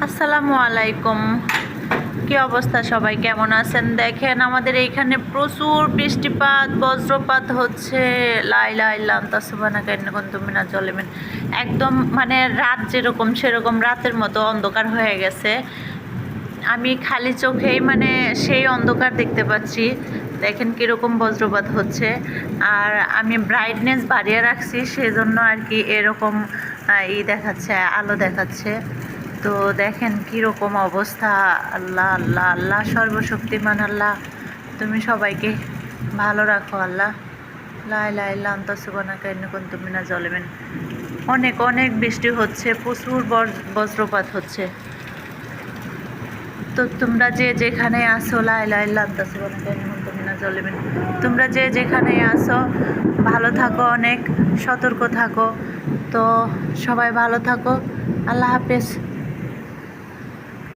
আসসালামু আলাইকুম। কি অবস্থা, সবাই কেমন আছেন? দেখেন আমাদের এইখানে প্রচুর বৃষ্টিপাত, বজ্রপাত হচ্ছে। লা ইলাহা ইল্লা আনতা সুবহানাকা ইন্নী কুনতু মিনাজ জালিমিন। একদম মানে রাত যেরকম সেরকম রাতের মতো অন্ধকার হয়ে গেছে। আমি খালি চোখেই মানে সেই অন্ধকার দেখতে পাচ্ছি। দেখেন কীরকম বজ্রপাত হচ্ছে। আর আমি ব্রাইটনেস বাড়িয়ে রাখছি, সেজন্য আর কি এরকম দেখাচ্ছে, আলো দেখাচ্ছে। তো দেখেন কীরকম অবস্থা। আল্লাহ আল্লাহ আল্লাহ, সর্বশক্তিমান আল্লাহ, তুমি সবাইকে ভালো রাখো আল্লাহ। লা ইলাহা ইল্লা আনতা সুবহানাকা ইন্নী কুনতু মিনাজ জালিমিন। অনেক অনেক বৃষ্টি হচ্ছে, প্রচুর বজ্রপাত হচ্ছে। তো তোমরা যে যেখানে আসো, লা ইলাহা ইল্লা আনতা সুবহানাকা ইন্নী কুনতু মিনাজ জালিমিন, তোমরা যে যেখানে আসো ভালো থাকো, অনেক সতর্ক থাকো। তো সবাই ভালো থাকো, আল্লাহ হাফেজ।